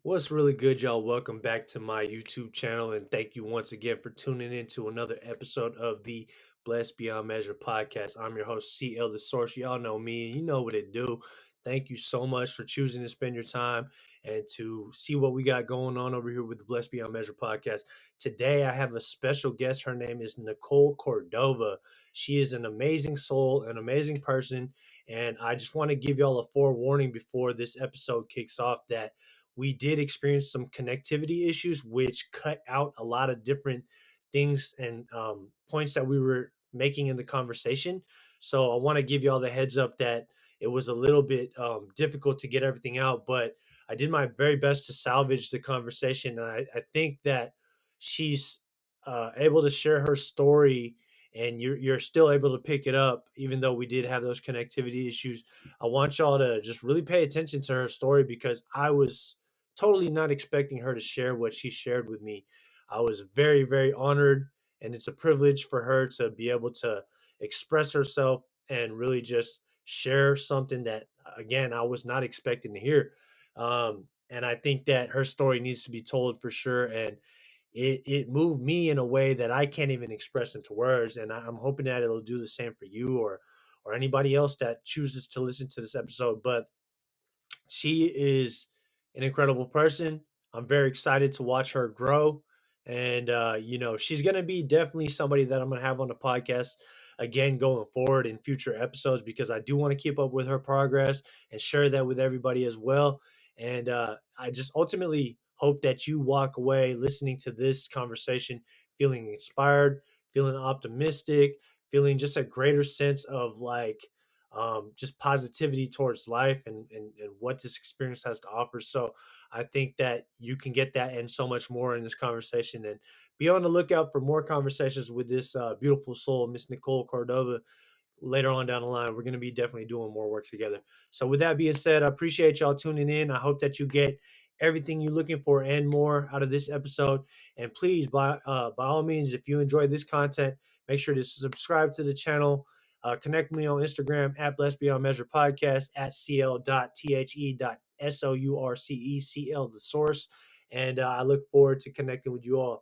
What's really good, y'all? Welcome back to my YouTube channel, and thank you once again for tuning in to another episode of the Blessed Beyond Measure podcast. I'm your host, CL The Source. Y'all know me, and you know what it do. Thank you so much for choosing to spend your time and to see what we got going on over here with the Blessed Beyond Measure podcast. Today, I have a special guest. Her name is Nicole Cordova. She is an amazing soul, an amazing person, and I just want to give y'all a forewarning before this episode kicks off that we did experience some connectivity issues, which cut out a lot of different things and points that we were making in the conversation. So I want to give you all the heads up that it was a little bit difficult to get everything out, but I did my very best to salvage the conversation. And I think that she's able to share her story and you're still able to pick it up, even though we did have those connectivity issues. I want y'all to just really pay attention to her story because I was totally not expecting her to share what she shared with me. I was very, very honored, and it's a privilege for her to be able to express herself and really just share something that, again, I was not expecting to hear. And I think that her story needs to be told for sure. And it moved me in a way that I can't even express into words. And I'm hoping that it'll do the same for you or anybody else that chooses to listen to this episode. But she is an incredible person. I'm very excited to watch her grow. And, she's going to be definitely somebody that I'm going to have on the podcast again going forward in future episodes because I do want to keep up with her progress and share that with everybody as well. And I just ultimately hope that you walk away listening to this conversation feeling inspired, feeling optimistic, feeling just a greater sense of just positivity towards life and what this experience has to offer. So I think that you can get that and so much more in this conversation. And be on the lookout for more conversations with this beautiful soul, Miss Nicole Cordova. Later on down the line, we're going to be definitely doing more work together. So with that being said, I appreciate y'all tuning in. I hope that you get everything you're looking for and more out of this episode. And please, by all means, if you enjoy this content, make sure to subscribe to the channel. Connect me on Instagram at Blessed Beyond Measure Podcast at cl.the.sourcecl, the source. And I look forward to connecting with you all.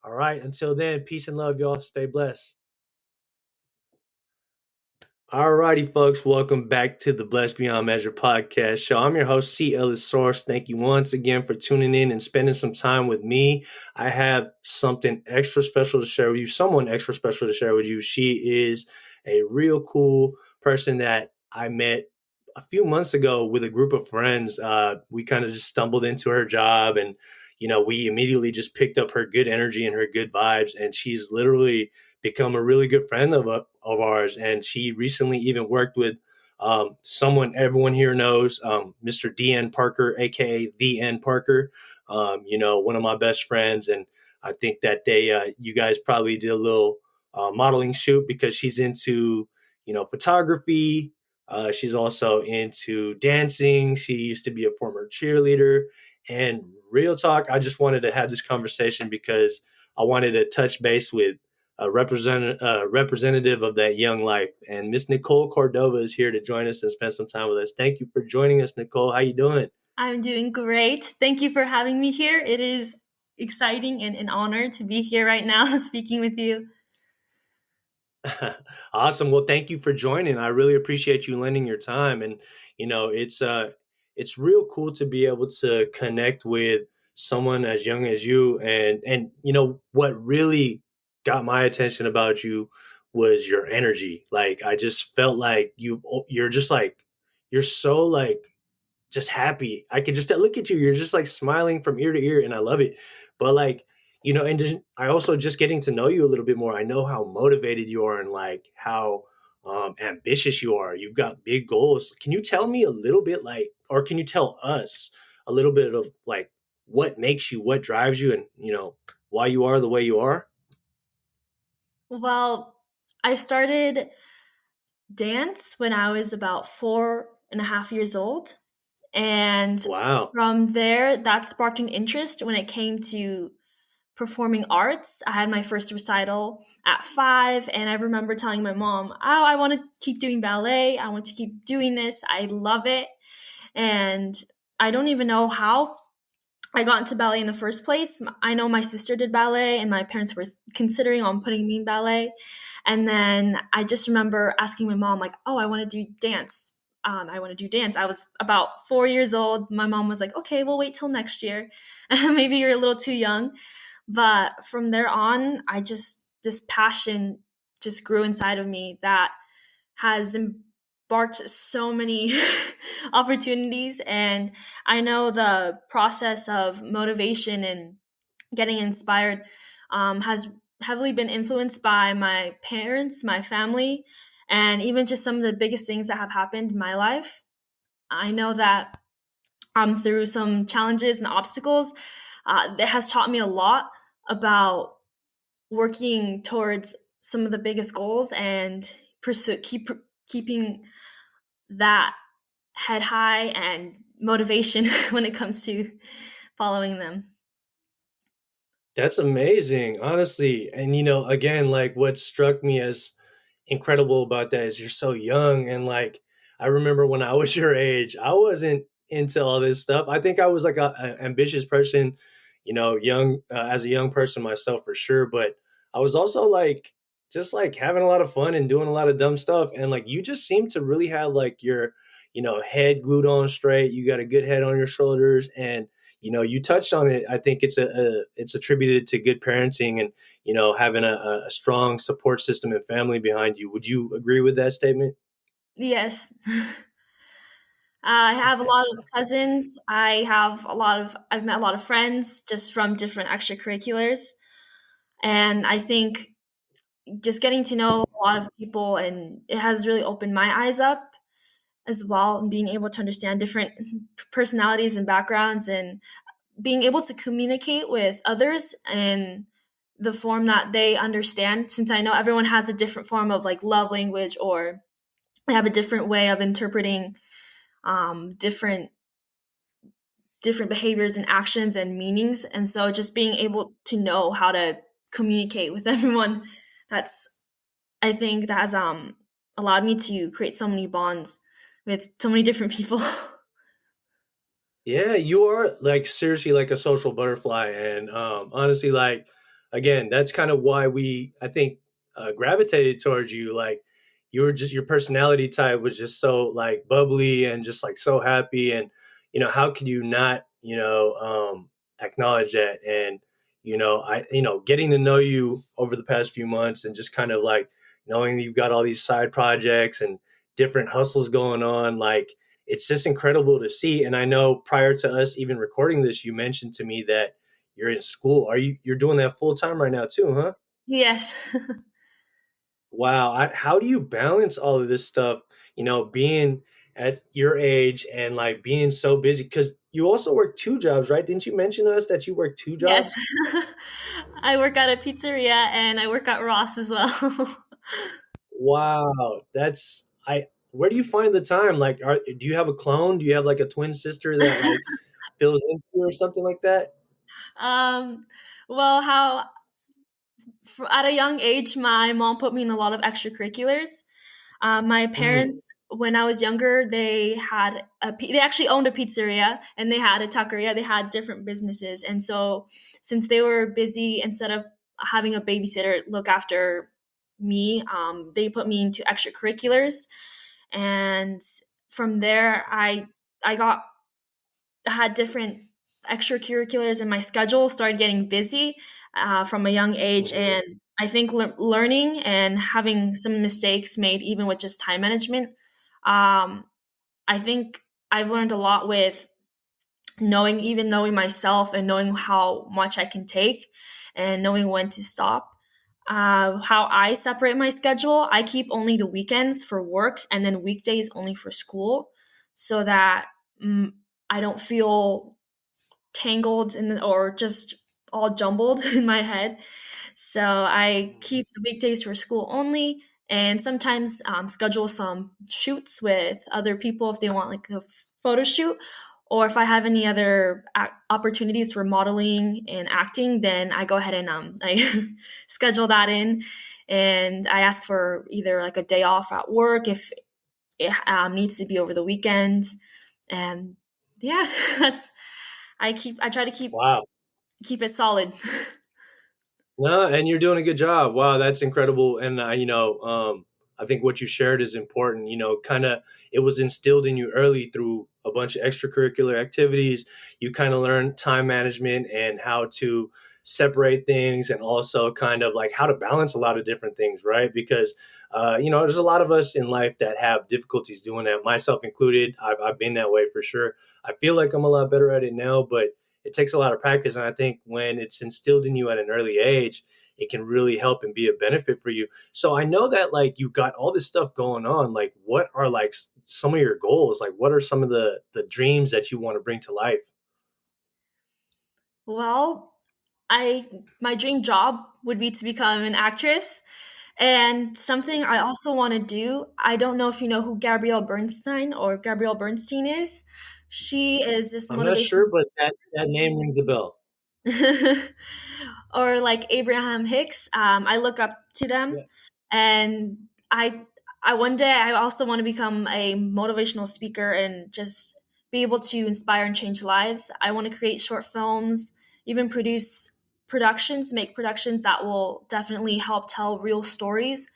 All right. Until then, peace and love, y'all. Stay blessed. All righty, folks. Welcome back to the Blessed Beyond Measure podcast show. I'm your host, CL The Source. Thank you once again for tuning in and spending some time with me. I have something extra special to share with you, someone extra special to share with you. She is a real cool person that I met a few months ago with a group of friends. We kind of just stumbled into her job and, we immediately just picked up her good energy and her good vibes. And she's literally become a really good friend of ours. And she recently even worked with someone everyone here knows, Mr. D.N. Parker, aka the N Parker. One of my best friends, and I think that you guys probably did a little modeling shoot because she's into, photography. She's also into dancing. She used to be a former cheerleader. And real talk, I just wanted to have this conversation because I wanted to touch base with a representative of that young life. And Miss Nicole Cordova is here to join us and spend some time with us. Thank you for joining us, Nicole. How you doing? I'm doing great. Thank you for having me here. It is exciting and an honor to be here right now speaking with you. Awesome. Well, thank you for joining. I really appreciate you lending your time. And it's real cool to be able to connect with someone as young as you. And what really got my attention about you was your energy. Like I just felt like you're just like you're so like just happy. I could just look at you. You're just like smiling from ear to ear, and I love it. But and I also just getting to know you a little bit more. I know how motivated you are and like how ambitious you are. You've got big goals. Can you tell me a little bit, or can you tell us a little bit of like what makes you, what drives you, and why you are the way you are? Well, I started dance when I was about 4.5 years old. And Wow. from there, that sparked an interest when it came to performing arts. I had my first recital at 5, and I remember telling my mom, "Oh, I want to keep doing ballet. I want to keep doing this. I love it." And I don't even know how I got into ballet in the first place. I know my sister did ballet, and my parents were considering on putting me in ballet. And then I just remember asking my mom, like, "Oh, I want to do dance. I want to do dance." I was about 4 years old. My mom was like, "Okay, we'll wait till next year. Maybe you're a little too young." But from there on, I just this passion just grew inside of me that has embarked so many opportunities. And I know the process of motivation and getting inspired has heavily been influenced by my parents, my family, and even just some of the biggest things that have happened in my life. I know that through some challenges and obstacles, it has taught me a lot about working towards some of the biggest goals and keeping that head high and motivation when it comes to following them. That's amazing, honestly. And again, like what struck me as incredible about that is you're so young. And like I remember when I was your age, I wasn't into all this stuff. I think I was like a ambitious person, young as a young person myself for sure. But I was also like just like having a lot of fun and doing a lot of dumb stuff. And like you just seem to really have like your head glued on straight. You got a good head on your shoulders, and you touched on it. I think it's attributed to good parenting and having a strong support system and family behind you. Would you agree with that statement? Yes. I have a lot of cousins. I've met a lot of friends just from different extracurriculars. And I think just getting to know a lot of people, and it has really opened my eyes up as well, and being able to understand different personalities and backgrounds, and being able to communicate with others in the form that they understand, since I know everyone has a different form of like love language, or they have a different way of interpreting different behaviors and actions and meanings. And so just being able to know how to communicate with everyone, that's I think that has allowed me to create so many bonds with so many different people. Yeah, you are like seriously like a social butterfly, and honestly, like again, that's kind of why I think, gravitated towards you. Like you were just your personality type was just so like bubbly and just like so happy, and how could you not acknowledge that? And getting to know you over the past few months and just kind of like knowing that you've got all these side projects and different hustles going on, like it's just incredible to see. And I know prior to us even recording this, you mentioned to me that you're in school. You're doing that full time right now too, huh? Yes. Wow. How do you balance all of this stuff, being at your age and like being so busy? Because you also work two jobs, right? Didn't you mention to us that you work two Yes. jobs? I work at a pizzeria and I work at Ross as well. Wow. Where do you find the time? Like, do you have a clone? Do you have like a twin sister that like fills in for you or something like that? um, well, at a young age, my mom put me in a lot of extracurriculars. My Mm. parents, when I was younger, they actually owned a pizzeria and they had a taqueria. They had different businesses, and so since they were busy, instead of having a babysitter look after me, they put me into extracurriculars, and from there, I got had different extracurriculars, and my schedule started getting busy from a young age. Mhm. And I think learning and having some mistakes made, even with just time management, um, I think I've learned a lot with knowing myself and knowing how much I can take and knowing when to stop. How I separate my schedule, I keep only the weekends for work and then weekdays only for school, so that mm, I don't feel tangled or just all jumbled in my head. So I keep the weekdays for school only, and sometimes schedule some shoots with other people if they want like a photo shoot, or if I have any other opportunities for modeling and acting, then I go ahead and I schedule that in, and I ask for either like a day off at work if it needs to be over the weekend. And yeah, that's I try to Wow. keep it solid. No, and you're doing a good job. Wow, that's incredible. And I think what you shared is important. Kind of it was instilled in you early through a bunch of extracurricular activities. You kind of learned time management and how to separate things, and also kind of like how to balance a lot of different things, right? Because there's a lot of us in life that have difficulties doing that, myself included. I've been that way for sure. I feel like I'm a lot better at it now, but it takes a lot of practice. And I think when it's instilled in you at an early age, it can really help and be a benefit for you. So I know that like you got all this stuff going on. Like, what are like some of your goals? Like, what are some of the dreams that you want to bring to life? Well, I my dream job would be to become an actress. And something I also want to do, I don't know if you know who Gabrielle Bernstein is. She is this I'm not motivation sure, but that name rings a bell. or like Abraham Hicks. I look up to them, Yeah. and I one day I also want to become a motivational speaker and just be able to inspire and change lives. I want to create short films, even make productions that will definitely help tell real stories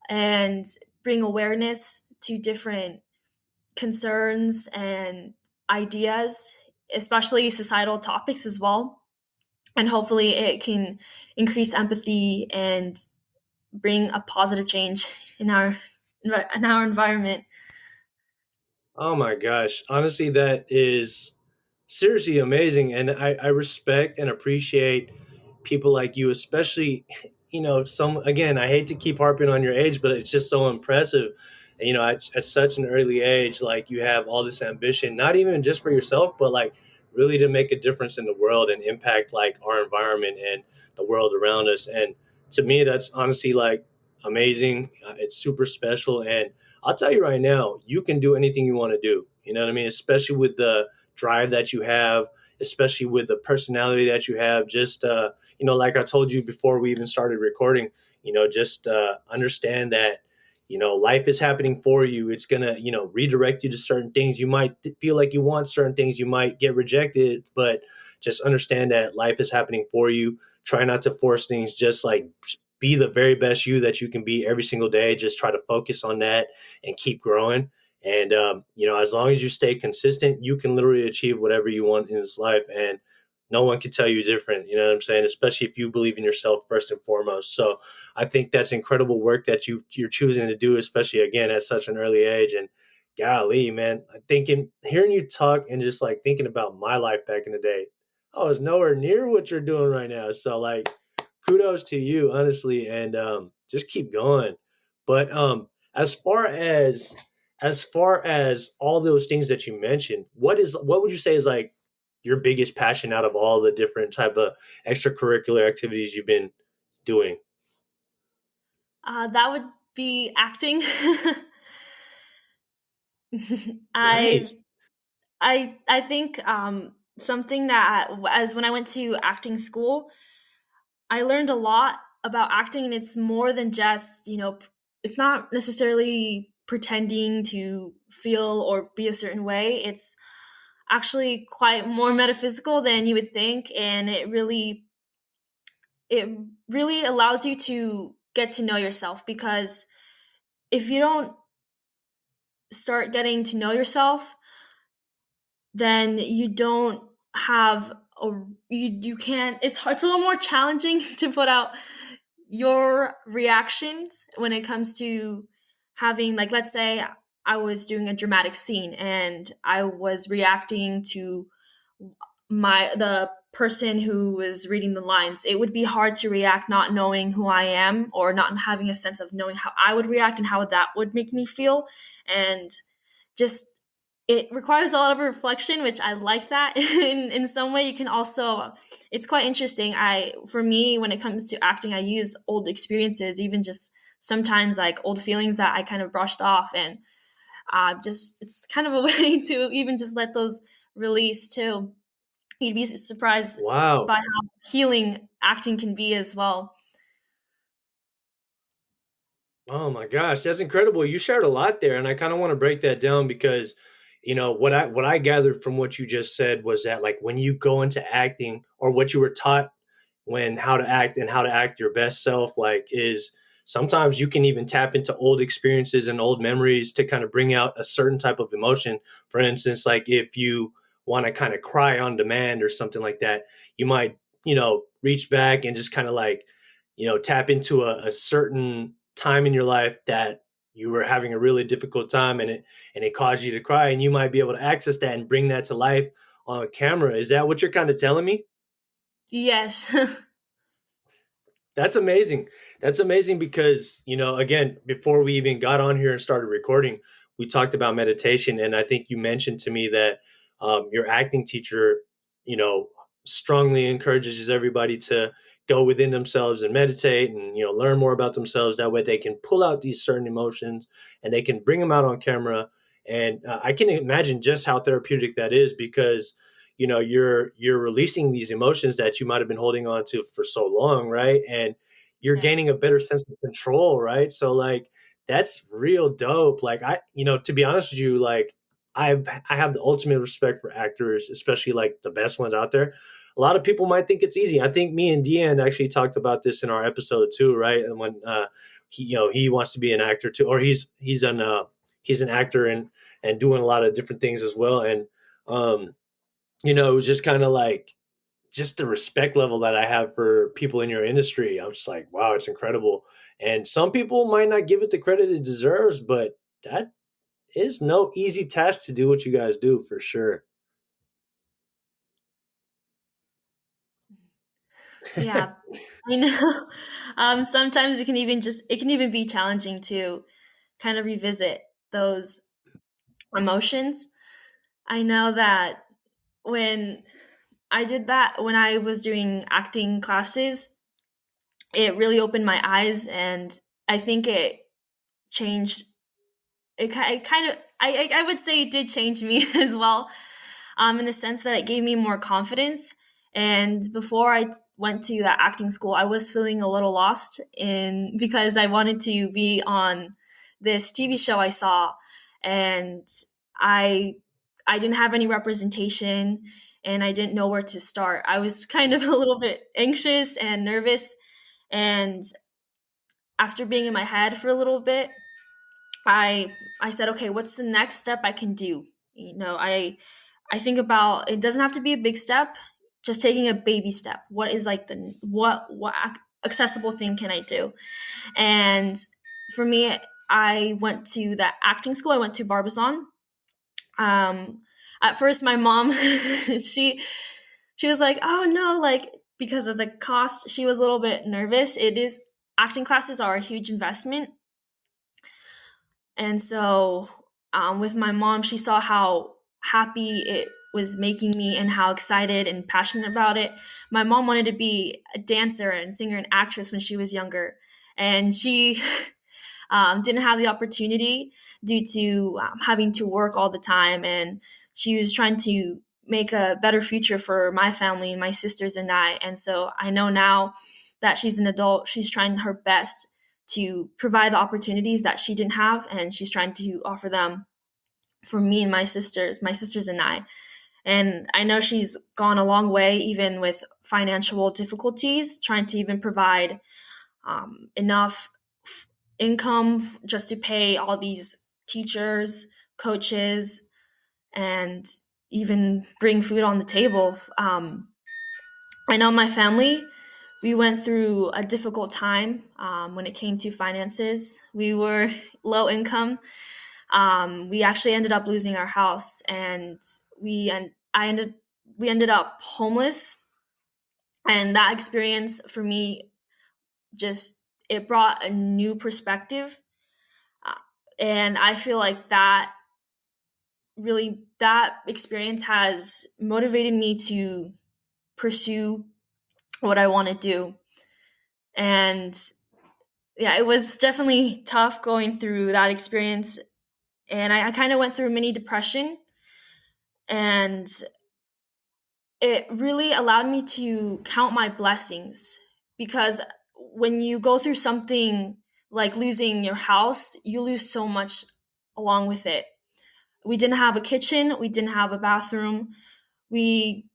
and bring awareness to different concerns and ideas, especially societal topics as well. And hopefully, it can increase empathy and bring a positive change in our environment. Oh my gosh. Honestly, that is seriously amazing. And I respect and appreciate people like you, especially, some, again, I hate to keep harping on your age, but it's just so impressive. At such an early age, like you have all this ambition, not even just for yourself, but like really to make a difference in the world and impact like our environment and the world around us. And to me, that's honestly like amazing. It's super special. And I'll tell you right now, you can do anything you want to do. You know what I mean? Especially with the drive that you have, especially with the personality that you have. Just like I told you before we even started recording, just understand that life is happening for you. It's gonna redirect you to certain things. You might feel like you want certain things, you might get rejected, but just understand that life is happening for you. Try not to force things. Just like be the very best you that you can be every single day. Just try to focus on that and keep growing. And as long as you stay consistent, you can literally achieve whatever you want in this life. And no one can tell you different. You know what I'm saying? Especially if you believe in yourself first and foremost. So I think that's incredible work that you're choosing to do, especially again at such an early age. And golly, man, I thinking hearing you talk and just like thinking about my life back in the day, I was nowhere near what you're doing right now. So like kudos to you, honestly, and just keep going. But as far as all those things that you mentioned, what would you say is like your biggest passion out of all the different type of extracurricular activities you've been doing? That would be acting. I Nice. I think something that as when I went to acting school, I learned a lot about acting, and it's more than just it's not necessarily pretending to feel or be a certain way. It's actually quite more metaphysical than you would think, and it really allows you to get to know yourself, because if you don't start getting to know yourself, then you don't have a you can't it's a little more challenging to put out your reactions when it comes to having, like, let's say I was doing a dramatic scene and I was reacting to the person who was reading the lines. It would be hard to react not knowing who I am, or not having a sense of knowing how I would react and how that would make me feel. And just it requires a lot of reflection, which I like that. In some way, you can also, it's quite interesting. For me, when it comes to acting, I use old experiences, even just sometimes like old feelings that I kind of brushed off, and just it's kind of a way to even just let those release too. You'd be surprised Wow. by how healing acting can be as well. Oh my gosh, that's incredible. You shared a lot there, and I kind of want to break that down because what I gathered from what you just said was that, like, when you go into acting, or what you were taught when how to act and how to act your best self, like, is sometimes you can even tap into old experiences and old memories to kind of bring out a certain type of emotion. For instance, like, if you want to kind of cry on demand or something like that, you might, reach back and just kind of like, tap into a certain time in your life that you were having a really difficult time, and it caused you to cry, and you might be able to access that and bring that to life on camera. Is that what you're kind of telling me? Yes. That's amazing. That's amazing because, again, before we even got on here and started recording, we talked about meditation. And I think you mentioned to me that your acting teacher, you know, strongly encourages everybody to go within themselves and meditate and, learn more about themselves. That way they can pull out these certain emotions and they can bring them out on camera. And I can imagine just how therapeutic that is, because you're releasing these emotions that you might have been holding on to for so long, right? And you're gaining a Yes. better sense of control, right? So, like, that's real dope. Like, to be honest with you, like, I have the ultimate respect for actors, especially like the best ones out there. A lot of people might think it's easy. I think me and Deanne actually talked about this in our episode too, right? And when he wants to be an actor too, or he's an actor and doing a lot of different things as well. And um it was just kind of like, just the respect level that I have for people in your industry. I'm just like, wow, it's incredible. And some people might not give it the credit it deserves, but that is no easy task to do what you guys do, for sure. Yeah. I know. Sometimes it can even be challenging to kind of revisit those emotions. I know that when when I was doing acting classes, it really opened my eyes, and I think it changed. It kind of, I would say it did change me as well, in the sense that it gave me more confidence. And before went to that acting school, I was feeling a little lost in because I wanted to be on this TV show I saw, and I I didn't have any representation, and I didn't know where to start. I was kind of a little bit anxious and nervous, and after being in my head for a little bit, I I said, okay, what's the next step I can do? I think about, it doesn't have to be a big step, just taking a baby step. What is like the what accessible thing can I do? And for me, I went to that acting school. I went to Barbizon. Um, at first, my mom she was like, "Oh no!" Like, because of the cost, she was a little bit nervous. It is Acting classes are a huge investment, and so, with my mom, she saw how happy it was making me and how excited and passionate about it. My mom wanted to be a dancer and singer and actress when she was younger, and she didn't have the opportunity due to having to work all the time. And she was trying to make a better future for my family and my sisters and I. And so I know now that she's an adult, she's trying her best to provide the opportunities that she didn't have, and she's trying to offer them for me and my sisters and I. And I know she's gone a long way, even with financial difficulties, trying to even provide enough income just to pay all these teachers, coaches, and even bring food on the table. I know my family, we went through a difficult time when it came to finances. We were low income. We actually ended up losing our house, and we and I ended we ended up homeless. And that experience for me, just, it brought a new perspective. Uh, and I feel like that experience has motivated me to pursue what I want to do. And yeah, it was definitely tough going through that experience. And I kind of went through mini depression, and it really allowed me to count my blessings, because when you go through something like losing your house, you lose so much along with it. we didn't have a kitchen, we didn't have a bathroom, we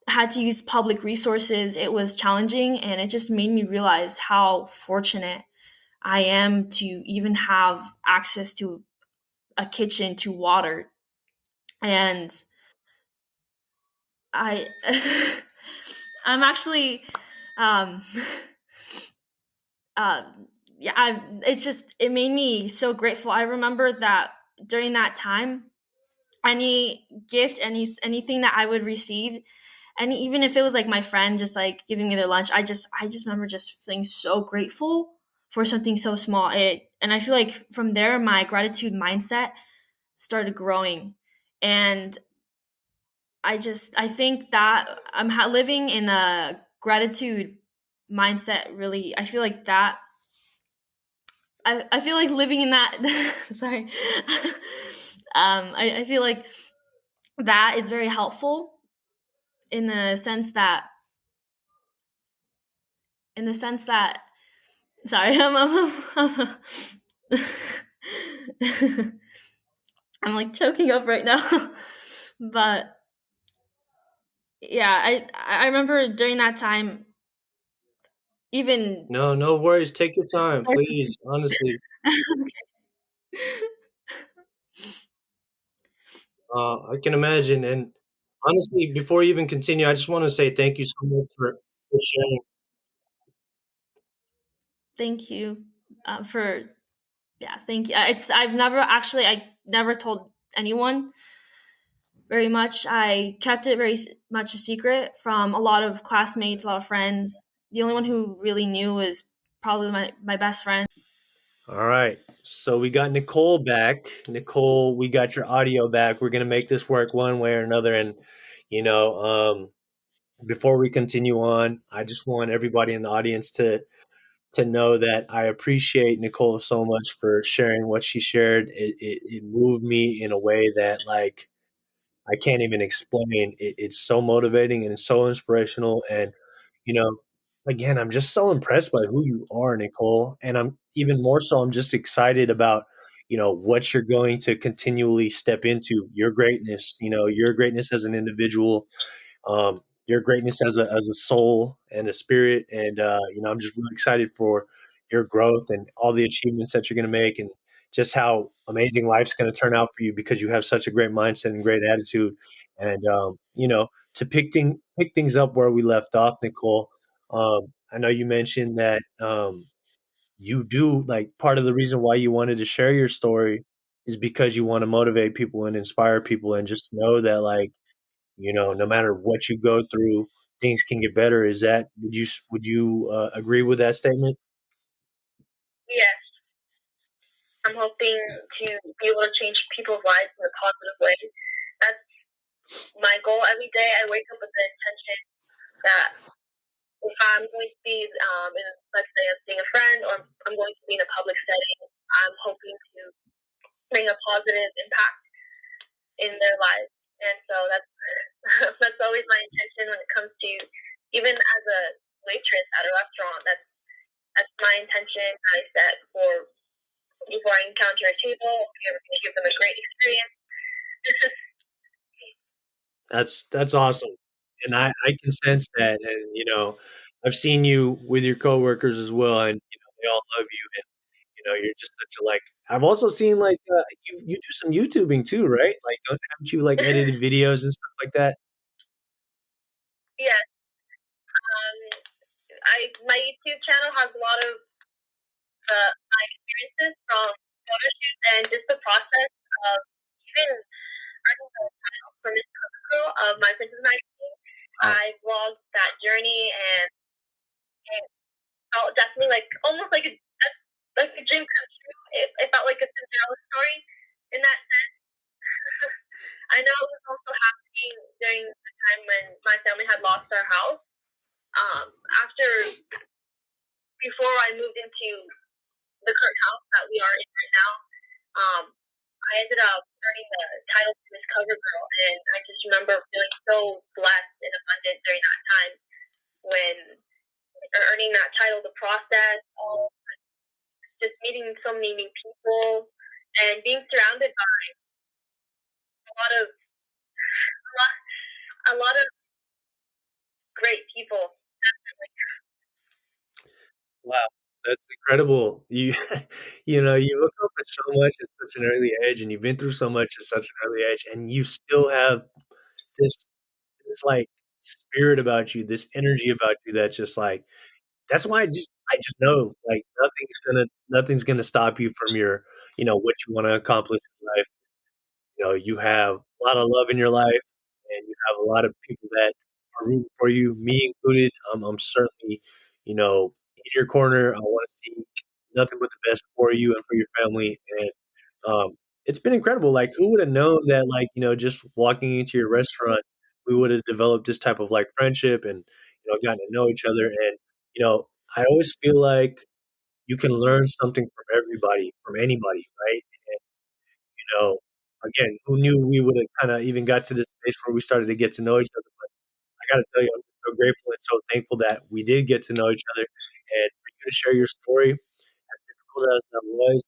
had to use public resources. It was challenging, and it just made me realize how fortunate I am to even have access to a kitchen, to water. And I I'm actually um uh yeah, it's just, it made me so grateful. I remember that during that time, any gift, anything that I would receive, and even if it was like my friend just like giving me their lunch, I just remember just feeling so grateful for something so small. And I feel like from there my gratitude mindset started growing. And I think that I'm living in a gratitude mindset. Really, I feel like that. I feel like living in that. Sorry. I feel like that is very helpful in the sense that sorry, I'm like choking up right now. But yeah, I remember during that time, even No, no worries. Take your time, please. Honestly, I can imagine. And honestly, before you even continue, I just want to say thank you so much for sharing. thank you for, yeah, thank you. I never told anyone very much. I kept it very much a secret from a lot of classmates, a lot of friends. The only one who really knew was probably my best friend. All right. So we got Nicole back. Nicole, we got your audio back. We're gonna make this work one way or another. And you know, before we continue on, I just want everybody in the audience to know that I appreciate Nicole so much for sharing what she shared. It moved me in a way that like I can't even explain. It's so motivating and it's so inspirational. And, you know, again, I'm just so impressed by who you are, Nicole. And I'm even more so, I'm just excited about, what you're going to continually step into your greatness, your greatness as an individual, your greatness as a soul and a spirit. And, I'm just really excited for your growth and all the achievements that you're going to make and just how amazing life's going to turn out for you because you have such a great mindset and great attitude. And, to pick things up where we left off, Nicole, I know you mentioned that, you do like part of the reason why you wanted to share your story is because you want to motivate people and inspire people and just know that like no matter what you go through, things can get better. Is that would you agree with that statement? Yes, I'm hoping to be able to change people's lives in a positive way. That's my goal every day. I wake up with the intention that if I'm going to be, let's say, I'm seeing a friend or I'm going to be in a public setting, I'm hoping to bring a positive impact in their lives. And so that's that's always my intention when it comes to even as a waitress at a restaurant. That's my intention I set for before I encounter a table. To give them a great experience. That's awesome, and I can sense that, and I've seen you with your coworkers as well, and they all love you, and you're just such a like. I've also seen like you do some YouTubing too, right? Like, haven't you like edited videos and stuff like that? Yes, my YouTube channel has a lot of my experiences from photo shoots and just the process of even earning the title for Miss Cover Girl of my Princess magazine. Wow. I vlogged that journey, and it felt definitely like almost like a dream come true. It felt like a Cinderella story in that sense. I know it was also happening during the time when my family had lost our house. After before I moved into the current house that we are in right now, um, I ended up earning the title to Miss Cover Girl, and I just remember feeling so blessed and abundant during that time when earning that title, the process, all just meeting so many new people, and being surrounded by lot of a lot of great people. Wow, that's incredible. You you know, you look up at so much at such an early age, and you've been through so much at such an early age, and you still have this like, spirit about you, this energy about you that's just like that's why I just know, like, nothing's gonna stop you from your what you wanna accomplish in life. You have a lot of love in your life, and you have a lot of people that are rooting for you, me included. I'm certainly, in your corner. I want to see nothing but the best for you and for your family. And it's been incredible. Like, who would have known that? Like, just walking into your restaurant, we would have developed this type of like friendship and gotten to know each other. And I always feel like you can learn something from everybody, from anybody, right? Again, who knew we would have kinda even got to this space where we started to get to know each other, but I gotta tell you, I'm so grateful and so thankful that we did get to know each other, and for you to share your story, as difficult as that was,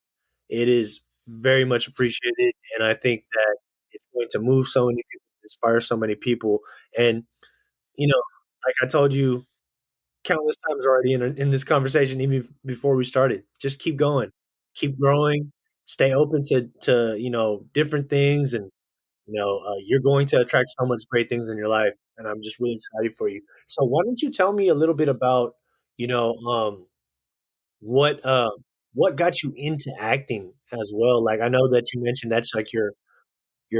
it is very much appreciated, and I think that it's going to move so many people, inspire so many people, and, you know, like I told you countless times already in this conversation, even before we started. Just keep going, keep growing, stay open to different things, and you're going to attract so much great things in your life, and I'm just really excited for you. So why don't you tell me a little bit about you know what what got you into acting as well? Like I know that you mentioned that's like your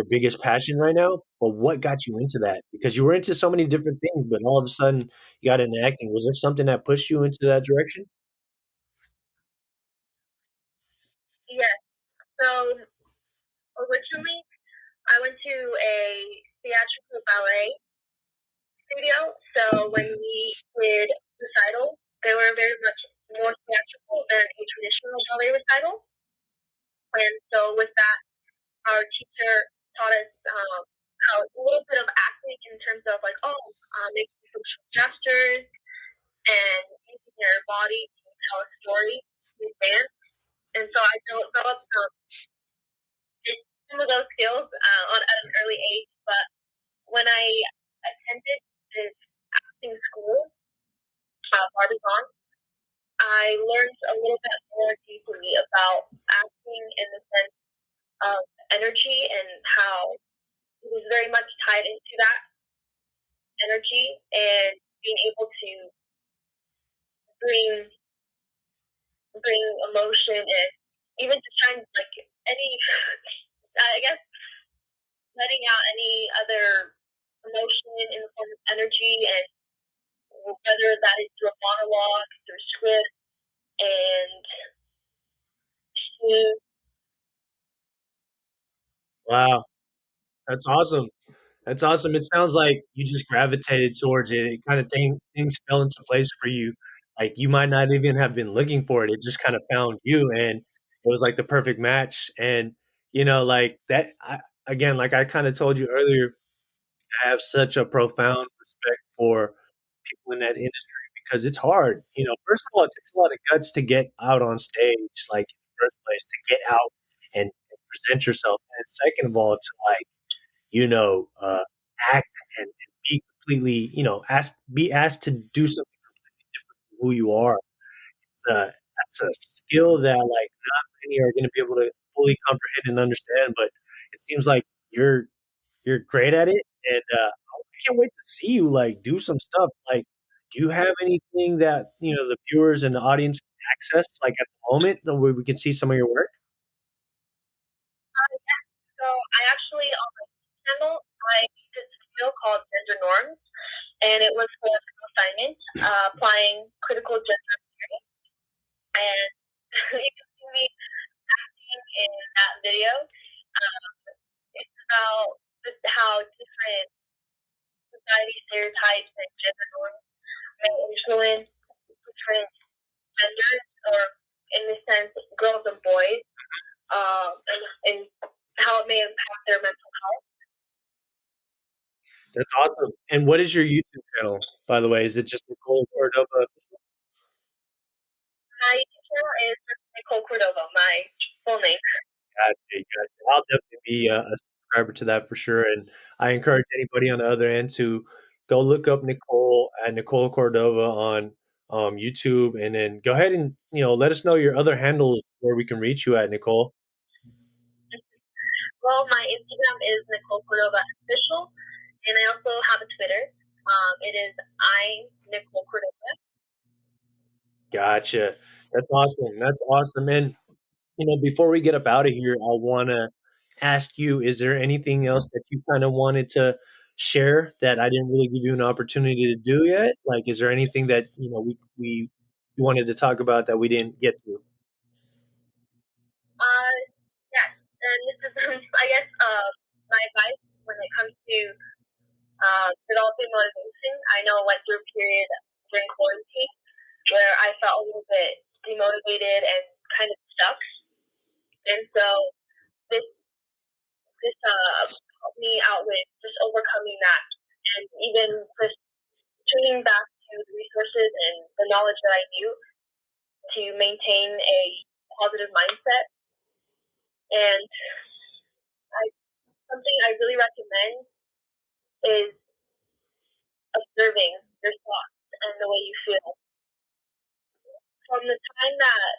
biggest passion right now, but what got you into that? Because you were into so many different things, but all of a sudden you got into acting. Was there something that pushed you into that direction? Yes. So originally, I went to a theatrical ballet studio. So when we did recitals, they were very much more theatrical than a traditional ballet recital. And so with that, our teacher taught us how a little bit of acting in terms of like, making some gestures and using your body to tell a story with dance. And so I developed some of those skills at an early age. But when I attended this acting school, Barbizon, I learned a little bit more deeply about acting in the sense of energy and how it was very much tied into that energy and being able to bring bring emotion and even just trying like any I guess letting out any other emotion in the form of energy and whether that is through a monologue, through script and to Wow, that's awesome. That's awesome. It sounds like you just gravitated towards it. It kinda things fell into place for you. Like, you might not even have been looking for it. It just kinda found you, and it was, like, the perfect match, and, like, that again, like I kinda told you earlier, I have such a profound respect for people in that industry because it's hard. First of all, it takes a lot of guts to get out on stage, like, in the first place, to get out and present yourself, and second of all, to, like, you know, uh, act and be completely, be asked to do something from who you are. That's a skill that like not many are going to be able to fully comprehend and understand. But it seems like you're great at it, and I can't wait to see you like do some stuff. Like, do you have anything that the viewers and the audience can access like at the moment where we can see some of your work? so I actually on my channel I made this video called Gender Norms and it was for an assignment applying critical gender theory and you can see me in that video. It's about just how different society stereotypes and gender norms may influence different genders, or in this sense, girls and boys, and how it may impact their mental health. That's awesome. And what is your YouTube channel, by the way? Is it just Nicole Cordova? My channel is Nicole Cordova, my full name. Gotcha, gotcha. I'll definitely be a subscriber subscriber to that for sure. And I encourage anybody on the other end to go look up Nicole at Nicole Cordova on YouTube, and then go ahead and let us know your other handles where we can reach you at, Nicole. Well, my Instagram is Nicole Cordova Official, and I also have a Twitter. It is I'm Nicole Cordova. Gotcha. That's awesome. That's awesome. And before we get up out of here, I want to ask you: is there anything else that you kind of wanted to share that I didn't really give you an opportunity to do yet? Like, is there anything that we wanted to talk about that we didn't get to? Yes, and this is I guess my advice when it comes to developing motivation. I know I went through a period during quarantine where I felt a little bit demotivated and kind of stuck, and so this helped me out with just overcoming that, and even just tuning back to the resources and the knowledge that I knew to maintain a positive mindset. And something I really recommend is observing your thoughts and the way you feel. From the time that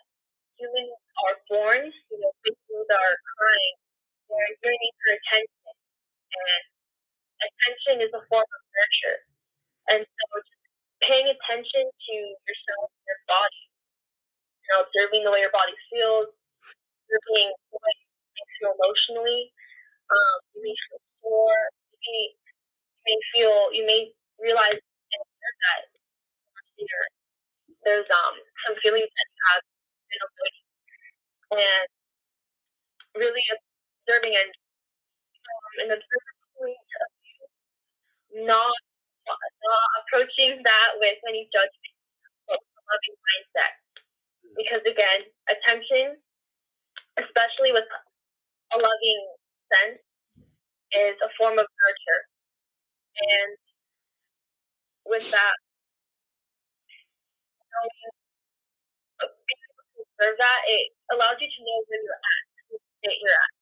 humans are born, babies are crying, they're yearning for attention, and attention is a form of nurture. And so just paying attention to yourself and your body, observing the way your body feels, observing the way you feel emotionally. You may feel sore, you may realize that there's some feelings that you have been avoiding, and really observing and observing, not approaching that with any judgment, but with a loving mindset. Because again, attention, especially with a loving sense, is a form of nurture. And with that, being able to observe that, it allows you to know where you're at, what state you're at.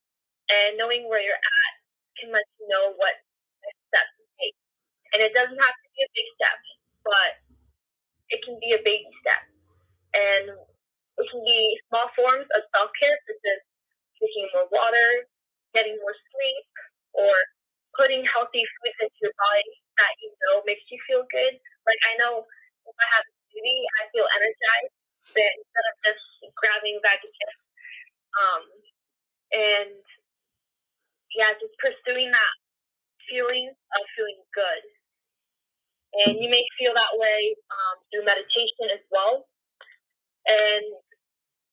And knowing where you're at can let you know what next steps to take. And it doesn't have to be a big step, but it can be a baby step. And it can be small forms of self-care, such as drinking more water, getting more sleep, or putting healthy foods into your body that you know makes you feel good. Like, I know if I have a smoothie, I feel energized instead of just grabbing a bag of chips. And yeah, just pursuing that feeling of feeling good. And you may feel that way through meditation as well. And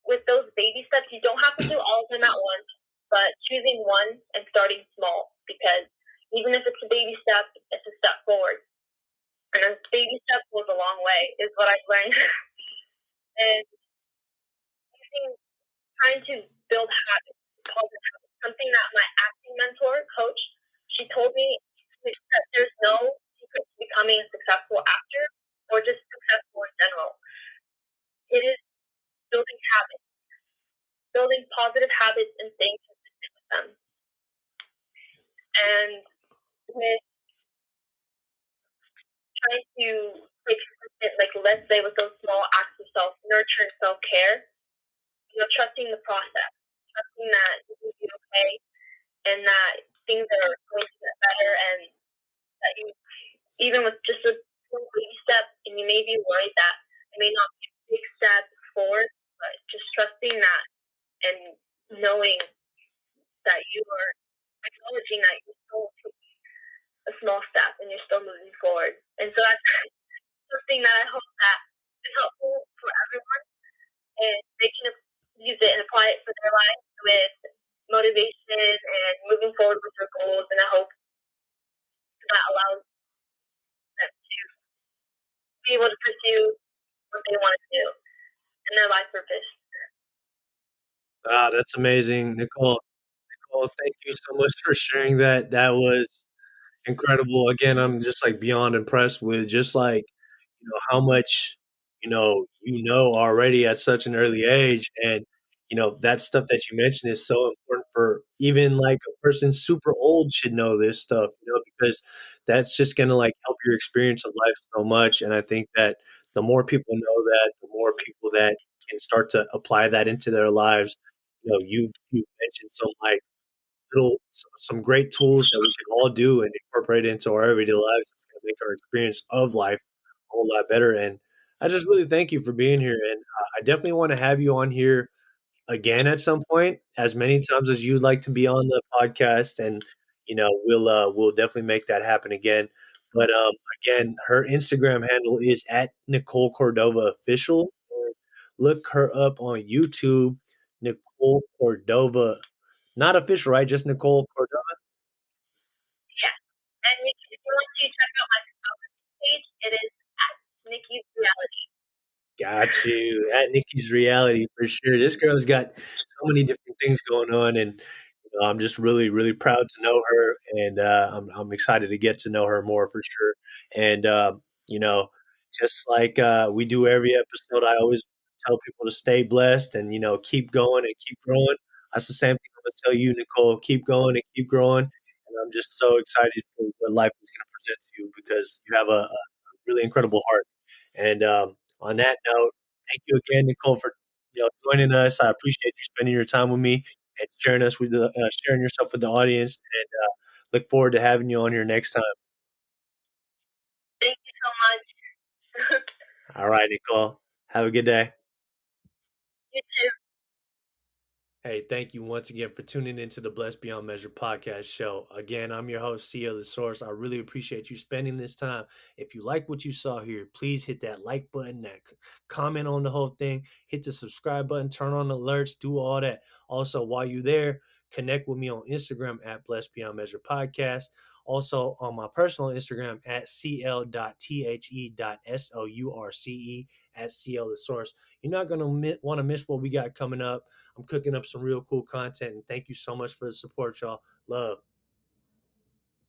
with those baby steps, you don't have to do all of them at once, but choosing one and starting small, because even if it's a baby step, it's a step forward. And a baby step goes a long way, is what I've learned. And trying to build habits, positive habits, something that my acting mentor, coach, she told me that there's no secret to becoming a successful actor or just successful in general. It is building habits, building positive habits and staying consistent with them. And with trying to stay consistent, like let's say with those small acts of self-nurture and self-care, trusting the process, trusting that you will be okay and that things are going to get better, and that you, even with just a baby step, and you may be worried that it may not be a big step forward, but just trusting that and knowing that you are acknowledging that you're still taking a small step and you're still moving forward. And so that's something that I hope that is helpful for everyone, and they can use it and apply it for their lives with motivation and moving forward with their goals. And I hope that allows them to be able to pursue what they want to do and their life purpose. Ah, that's amazing, Nicole. Nicole, thank you so much for sharing that. That was incredible. Again, I'm just like beyond impressed with just like how much already at such an early age, and that stuff that you mentioned is so important for even like a person super old should know this stuff, because that's just gonna like help your experience of life so much. And I think that the more people know that, the more people that can start to apply that into their lives. You mentioned some like some great tools that we can all do and incorporate into our everyday lives. It's gonna make our experience of life a whole lot better. And I just really thank you for being here. And I definitely want to have you on here again at some point, as many times as you'd like to be on the podcast, and we'll definitely make that happen again. But again, her Instagram handle is at Nicole Cordova Official. Look her up on YouTube, Nicole Cordova, not official, right? Just Nicole Cordova. Yeah. And if you want to check out my photography page, it is at Nikki's Reality. Got you. At Nikki's Reality for sure. This girl's got so many different things going on, and I'm just really, really proud to know her, and I'm excited to get to know her more for sure. And you know, just like we do every episode, I always tell people to stay blessed and keep going and keep growing. That's the same thing I'm gonna tell you, Nicole. Keep going and keep growing. And I'm just so excited for what life is going to present to you because you have a really incredible heart. And on that note, thank you again, Nicole, for joining us. I appreciate you spending your time with me and sharing yourself with the audience. And look forward to having you on here next time. Thank you so much. All right, Nicole. Have a good day. You too. Hey, thank you once again for tuning into the Blessed Beyond Measure podcast show. Again, I'm your host, CEO The Source. I really appreciate you spending this time. If you like what you saw here, please hit that like button, comment on the whole thing, hit the subscribe button, turn on alerts, do all that. Also, while you're there, connect with me on Instagram at Blessed Beyond Measure Podcast. Also on my personal Instagram at cl.the.source at CL The Source. You're not going to want to miss what we got coming up. I'm cooking up some real cool content, and thank you so much for the support, y'all. Love.